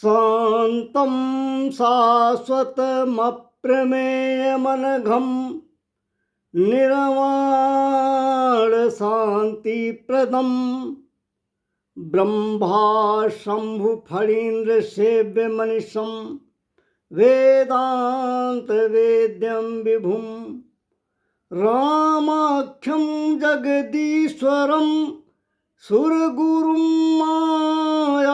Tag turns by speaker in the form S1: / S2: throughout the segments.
S1: शान्तं शाश्वतमप्रमेयमनघं निर्वाणशान्तिप्रदं ब्रह्माशम्भुफणीन्द्रसेव्यमनिशं वेदान्तवेद्यं विभुं रामाख्यं जगदीश्वरं सुरगुरुं मायामनुष्यं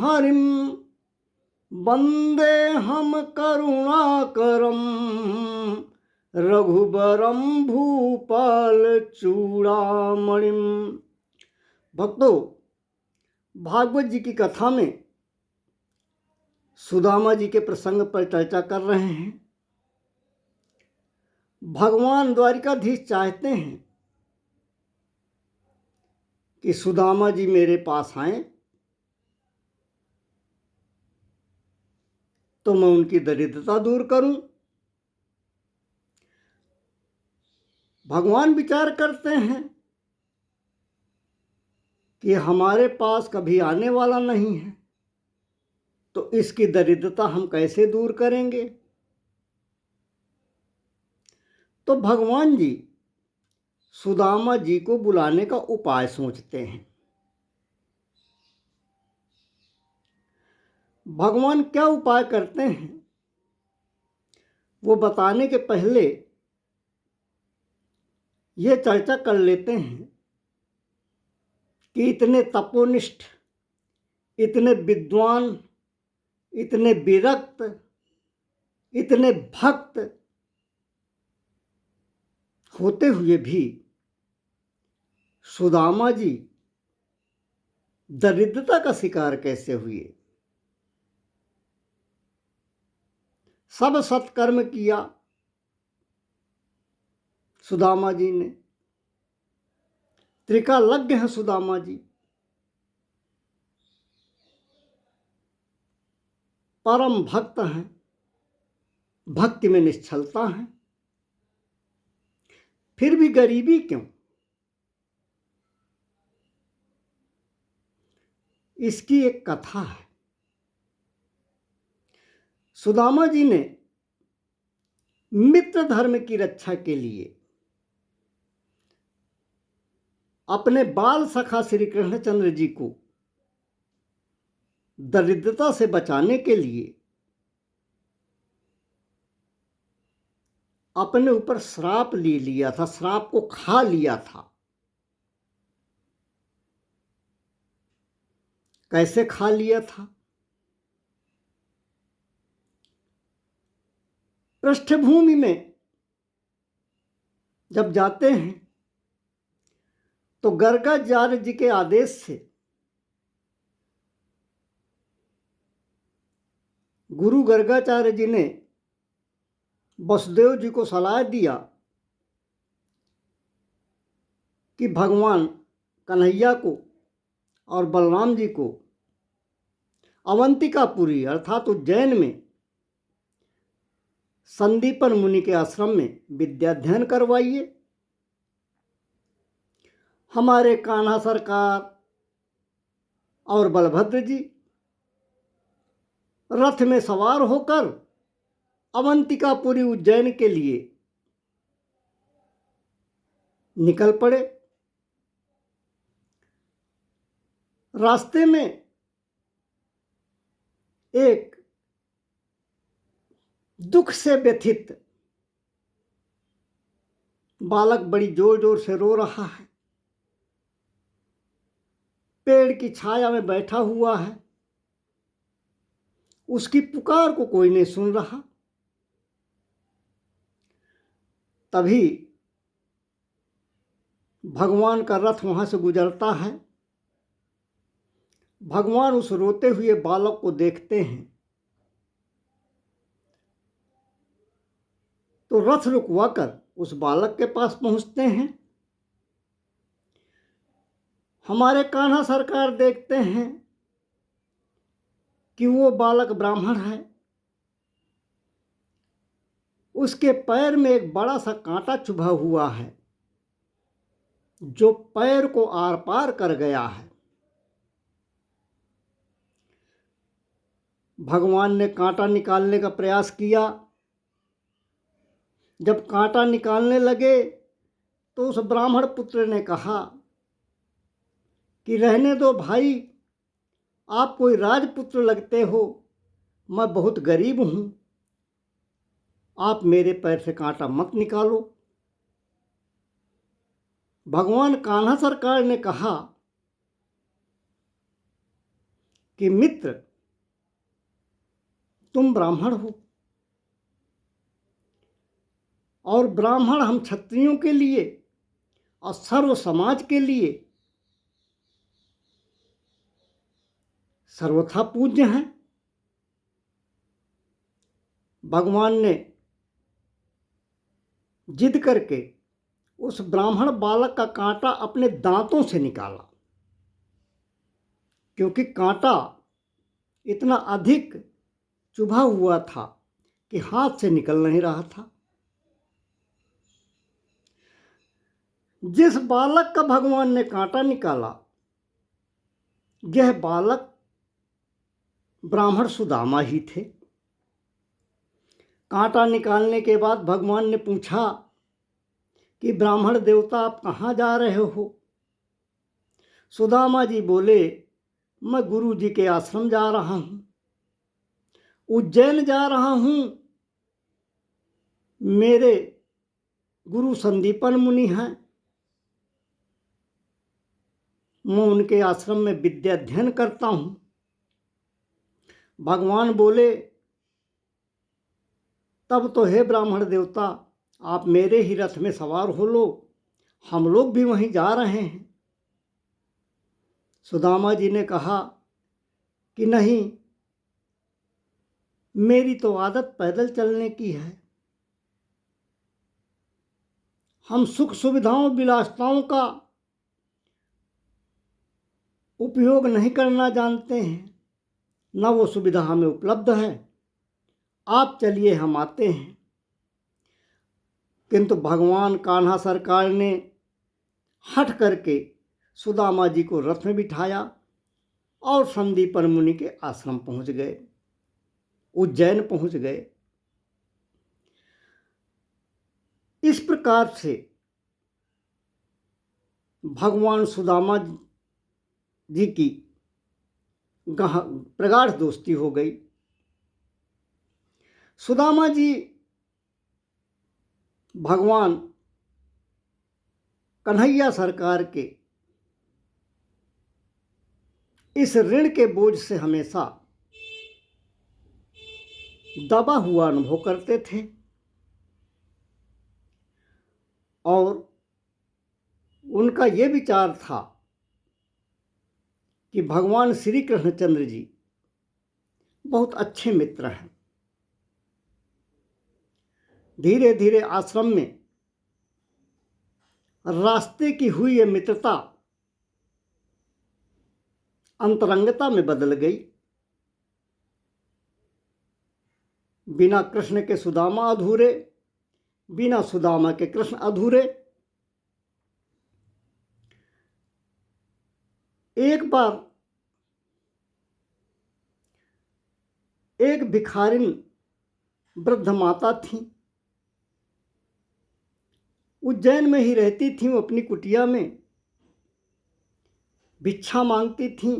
S1: हरिं वन्देऽहं करुणाकरं रघुबरं भूपालचूड़ामणिं। भक्तों, भागवत जी की कथा में सुदामा जी के प्रसंग पर चर्चा कर रहे हैं। भगवान द्वारिकाधीश चाहते हैं कि सुदामा जी मेरे पास आएं तो मैं उनकी दरिद्रता दूर करूं। भगवान विचार करते हैं कि हमारे पास कभी आने वाला नहीं है, तो इसकी दरिद्रता हम कैसे दूर करेंगे। तो भगवान जी सुदामा जी को बुलाने का उपाय सोचते हैं। भगवान क्या उपाय करते हैं वो बताने के पहले ये चर्चा कर लेते हैं कि इतने तपोनिष्ठ, इतने विद्वान, इतने विरक्त, इतने भक्त होते हुए भी सुदामा जी दरिद्रता का शिकार कैसे हुए। सब सत्कर्म किया सुदामा जी ने, त्रिकालज्ञ हैं सुदामा जी, परम भक्त हैं, भक्ति में निश्चलता है, फिर भी गरीबी क्यों। इसकी एक कथा है। सुदामा जी ने मित्र धर्म की रक्षा के लिए अपने बाल सखा श्री कृष्णचंद्र जी को दरिद्रता से बचाने के लिए अपने ऊपर श्राप ले लिया था, श्राप को खा लिया था। कैसे खा लिया था? पृष्ठभूमि में जब जाते हैं तो गर्गाचार्य जी के आदेश से गुरु गर्गाचार्य जी ने वसुदेव जी को सलाह दिया कि भगवान कन्हैया को और बलराम जी को अवंतिकापुरी अर्थात उज्जैन में संदीपन मुनि के आश्रम में विद्याध्ययन करवाइए। हमारे कान्हा सरकार और बलभद्र जी रथ में सवार होकर अवंतिकापुरी उज्जैन के लिए निकल पड़े। रास्ते में एक दुख से व्यथित बालक बड़ी जोर जोर से रो रहा है, पेड़ की छाया में बैठा हुआ है, उसकी पुकार को कोई नहीं सुन रहा। तभी भगवान का रथ वहां से गुजरता है। भगवान उस रोते हुए बालक को देखते हैं तो रथ रुकवाकर उस बालक के पास पहुंचते हैं। हमारे कान्हा सरकार देखते हैं कि वो बालक ब्राह्मण है, उसके पैर में एक बड़ा सा कांटा चुभा हुआ है जो पैर को आर पार कर गया है। भगवान ने कांटा निकालने का प्रयास किया। जब कांटा निकालने लगे तो उस ब्राह्मण पुत्र ने कहा कि रहने दो भाई, आप कोई राजपुत्र लगते हो, मैं बहुत गरीब हूँ, आप मेरे पैर से कांटा मत निकालो। भगवान कान्हा सरकार ने कहा कि मित्र, तुम ब्राह्मण हो और ब्राह्मण हम क्षत्रियों के लिए और सर्व समाज के लिए सर्वथा पूज्य हैं। भगवान ने जिद करके उस ब्राह्मण बालक का कांटा अपने दांतों से निकाला, क्योंकि कांटा इतना अधिक चुभा हुआ था कि हाथ से निकल नहीं रहा था। जिस बालक का भगवान ने कांटा निकाला, यह बालक ब्राह्मण सुदामा ही थे। कांटा निकालने के बाद भगवान ने पूछा कि ब्राह्मण देवता, आप कहाँ जा रहे हो? सुदामा जी बोले, मैं गुरु जी के आश्रम जा रहा हूँ, उज्जैन जा रहा हूँ। मेरे गुरु संदीपन मुनि हैं, मैं उनके आश्रम में विद्या अध्ययन करता हूँ। भगवान बोले, तब तो हे ब्राह्मण देवता, आप मेरे ही रथ में सवार हो लो, हम लोग भी वहीं जा रहे हैं। सुदामा जी ने कहा कि नहीं, मेरी तो आदत पैदल चलने की है, हम सुख सुविधाओं विलासिताओं का उपयोग नहीं करना जानते हैं, न वो सुविधा हमें उपलब्ध है, आप चलिए, हम आते हैं। किंतु भगवान कान्हा सरकार ने हट करके सुदामा जी को रथ में बिठाया और संदीपन मुनि के आश्रम पहुंच गए, उज्जैन पहुंच गए। इस प्रकार से भगवान सुदामा जी की प्रगाढ़ दोस्ती हो गई। सुदामा जी भगवान कन्हैया सरकार के इस ऋण के बोझ से हमेशा दबा हुआ अनुभव करते थे और उनका ये विचार था कि भगवान श्री कृष्णचंद्र जी बहुत अच्छे मित्र हैं। धीरे धीरे आश्रम में रास्ते की हुई ये मित्रता अंतरंगता में बदल गई। बिना कृष्ण के सुदामा अधूरे, बिना सुदामा के कृष्ण अधूरे। एक बार एक भिखारिन वृद्ध माता थी, उज्जैन में ही रहती थी। वो अपनी कुटिया में भिक्षा मांगती थी,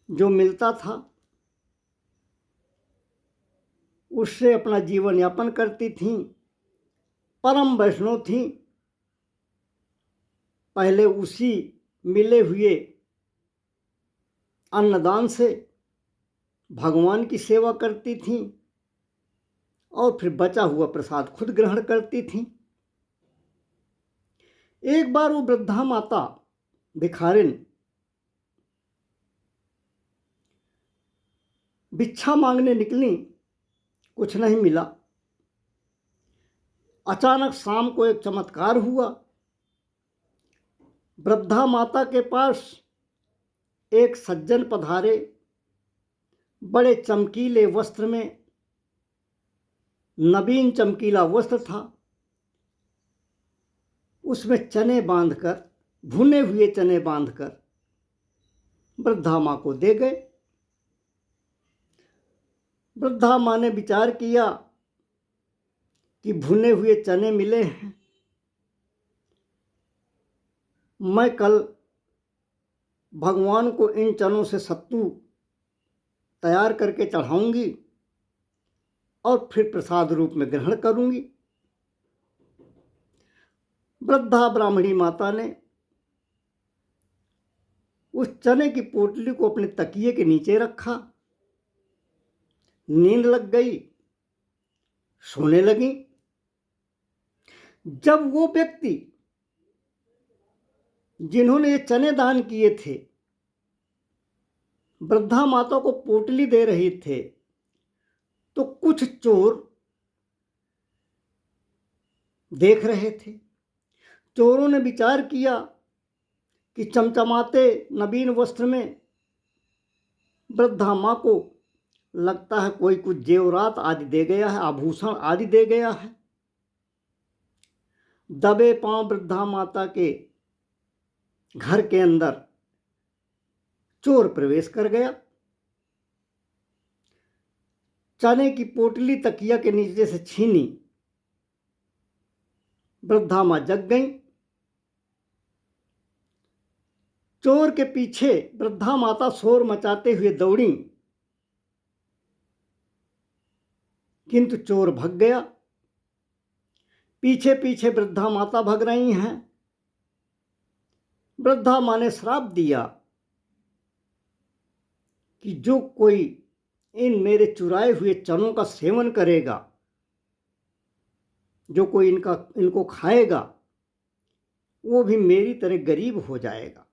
S1: जो मिलता था उससे अपना जीवन यापन करती थी। परम वैष्णव थी, पहले उसी मिले हुए अन्नदान से भगवान की सेवा करती थी और फिर बचा हुआ प्रसाद खुद ग्रहण करती थी। एक बार वो वृद्धा माता भिखारिन भिक्षा मांगने निकली, कुछ नहीं मिला। अचानक शाम को एक चमत्कार हुआ। वृद्धा माता के पास एक सज्जन पधारे, बड़े चमकीले वस्त्र में, नवीन चमकीला वस्त्र था, उसमें चने बांधकर, भुने हुए चने बांधकर वृद्धा माँ को दे गए। वृद्धा माँ ने विचार किया कि भुने हुए चने मिले हैं, मैं कल भगवान को इन चनों से सत्तू तैयार करके चढ़ाऊंगी और फिर प्रसाद रूप में ग्रहण करूंगी। वृद्धा ब्राह्मणी माता ने उस चने की पोटली को अपने तकिए के नीचे रखा, नींद लग गई, सोने लगी। जब वो व्यक्ति जिन्होंने ये चने दान किए थे वृद्धा माता को पोटली दे रहे थे, तो कुछ चोर देख रहे थे। चोरों ने विचार किया कि चमचमाते नवीन वस्त्र में वृद्धा माँ को लगता है कोई कुछ जेवरात आदि दे गया है, आभूषण आदि दे गया है। दबे पांव वृद्धा माता के घर के अंदर चोर प्रवेश कर गया। चने की पोटली तकिया के नीचे से छीनी, वृद्धा माँ जग गई। चोर के पीछे वृद्धा माता शोर मचाते हुए दौड़ी, किंतु चोर भाग गया। पीछे पीछे वृद्धा माता भाग रही हैं। वृद्धा माँ ने श्राप दिया कि जो कोई इन मेरे चुराए हुए चनों का सेवन करेगा, जो कोई इनको खाएगा, वो भी मेरी तरह गरीब हो जाएगा।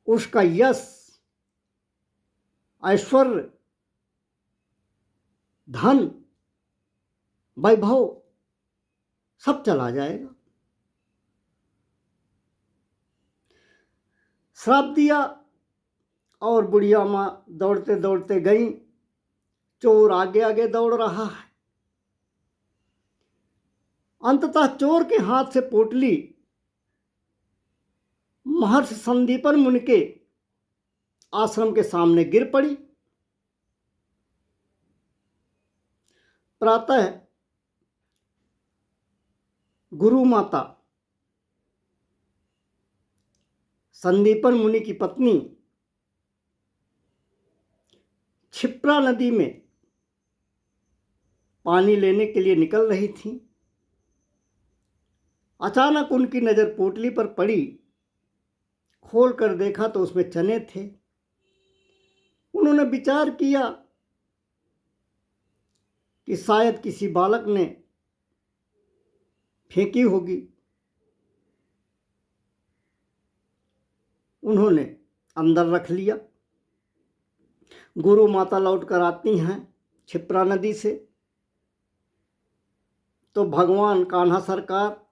S1: उसका यश, ऐश्वर्य, धन, वैभव सब चला जाएगा। श्राप दिया और बुढ़िया माँ दौड़ते दौड़ते गई। चोर आगे आगे दौड़ रहा है। अंततः चोर के हाथ से पोटली महर्षि संदीपन मुनि के आश्रम के सामने गिर पड़ी। प्रातः गुरु माता संदीपन मुनि की पत्नी क्षिप्रा नदी में पानी लेने के लिए निकल रही थी। अचानक उनकी नज़र पोटली पर पड़ी। खोल कर देखा तो उसमें चने थे। उन्होंने विचार किया कि शायद किसी बालक ने फेंकी होगी। उन्होंने अंदर रख लिया। गुरु माता लौट कर आती हैं क्षिप्रा नदी से, तो भगवान कान्हा सरकार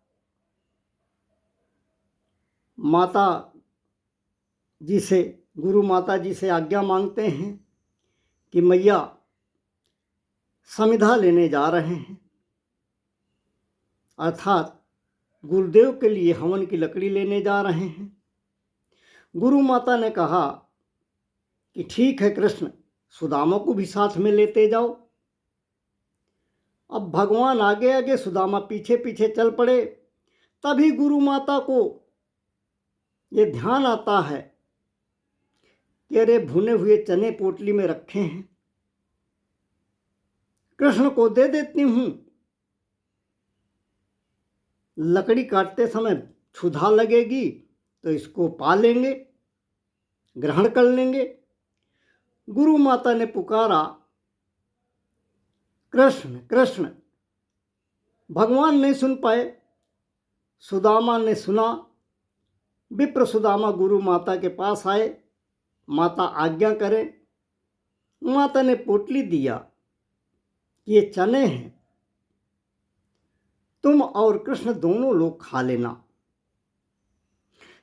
S1: माता जी से, गुरु माता जी से आज्ञा मांगते हैं कि मैया समिधा लेने जा रहे हैं, अर्थात गुरुदेव के लिए हवन की लकड़ी लेने जा रहे हैं। गुरु माता ने कहा कि ठीक है कृष्ण, सुदामा को भी साथ में लेते जाओ। अब भगवान आगे आगे, सुदामा पीछे पीछे चल पड़े। तभी गुरु माता को ये ध्यान आता है कि अरे भुने हुए चने पोटली में रखे हैं, कृष्ण को दे देती हूँ। लकड़ी काटते समय क्षुधा लगेगी तो इसको पा लेंगे, ग्रहण कर लेंगे। गुरु माता ने पुकारा, कृष्ण कृष्ण। भगवान नहीं सुन पाए, सुदामा ने सुना। विप्र सुदामा गुरु माता के पास आए, माता आज्ञा करें। माता ने पोटली दिया, ये चने हैं, तुम और कृष्ण दोनों लोग खा लेना।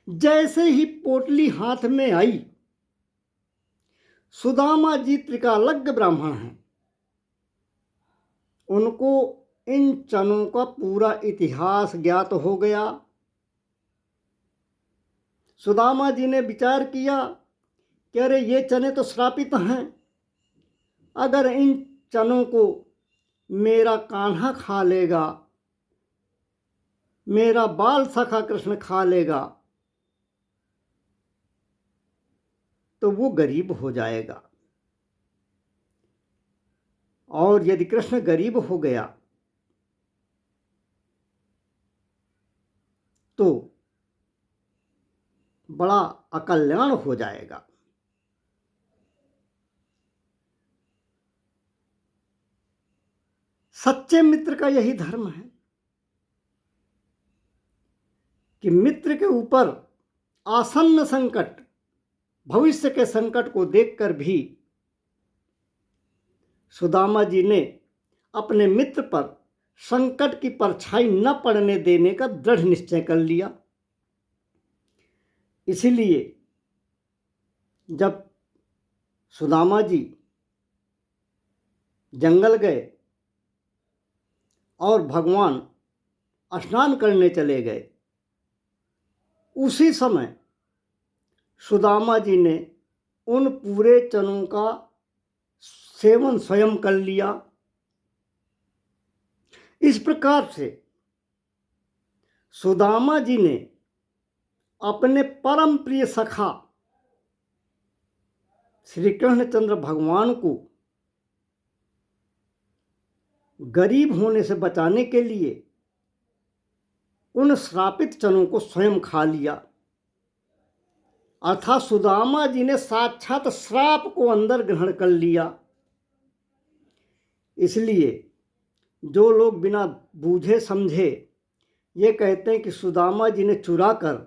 S1: जैसे ही पोटली हाथ में आई, सुदामा जी त्रिकालज्ञ ब्राह्मण हैं, उनको इन चनों का पूरा इतिहास ज्ञात हो गया। सुदामा जी ने विचार किया कि अरे ये चने तो श्रापित हैं, अगर इन चनों को मेरा कान्हा खा लेगा, मेरा बाल सखा कृष्ण खा लेगा, तो वो गरीब हो जाएगा। और यदि कृष्ण गरीब हो गया तो बड़ा अकल्याण हो जाएगा। सच्चे मित्र का यही धर्म है कि मित्र के ऊपर आसन्न संकट, भविष्य के संकट को देखकर भी सुदामा जी ने अपने मित्र पर संकट की परछाई न पड़ने देने का दृढ़ निश्चय कर लिया। इसीलिए जब सुदामा जी जंगल गए और भगवान स्नान करने चले गए, उसी समय सुदामा जी ने उन पूरे चनों का सेवन स्वयं कर लिया। इस प्रकार से सुदामा जी ने अपने परम प्रिय सखा श्री कृष्णचंद्र भगवान को गरीब होने से बचाने के लिए उन श्रापित चनों को स्वयं खा लिया। अर्थात सुदामा जी ने साक्षात श्राप को अंदर ग्रहण कर लिया। इसलिए जो लोग बिना बूझे समझे ये कहते हैं कि सुदामा जी ने चुरा कर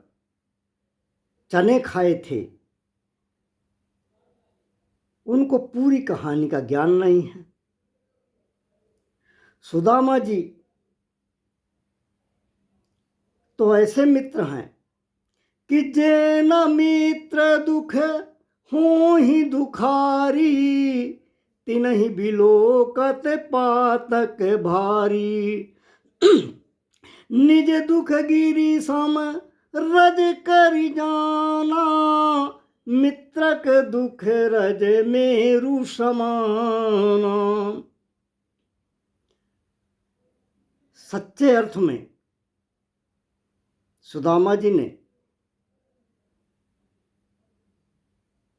S1: चने खाए थे, उनको पूरी कहानी का ज्ञान नहीं है। सुदामा जी तो ऐसे मित्र हैं कि जे न मित्र दुख हो ही दुखारी, तिनहि बिलोकत पातक भारी। निज दुख गिरी सम रज करि जाना, मित्रक दुख रज मेरु समाना। सच्चे अर्थ में सुदामा जी ने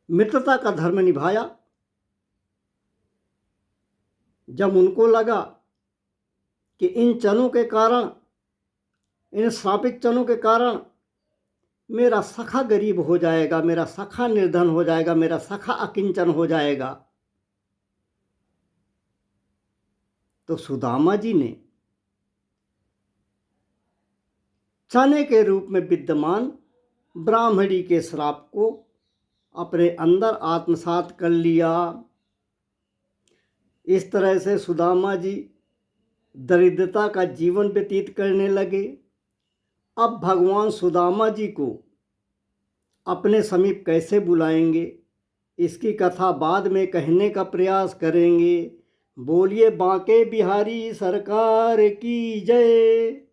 S1: मित्रता का धर्म निभाया। जब उनको लगा कि इन चनों के कारण, इन श्रापित चनों के कारण मेरा सखा गरीब हो जाएगा, मेरा सखा निर्धन हो जाएगा, मेरा सखा अकिंचन हो जाएगा, तो सुदामा जी ने चने के रूप में विद्यमान ब्राह्मणी के श्राप को अपने अंदर आत्मसात कर लिया। इस तरह से सुदामा जी दरिद्रता का जीवन व्यतीत करने लगे। अब भगवान सुदामा जी को अपने समीप कैसे बुलाएंगे, इसकी कथा बाद में कहने का प्रयास करेंगे। बोलिए बांके बिहारी सरकार की जय।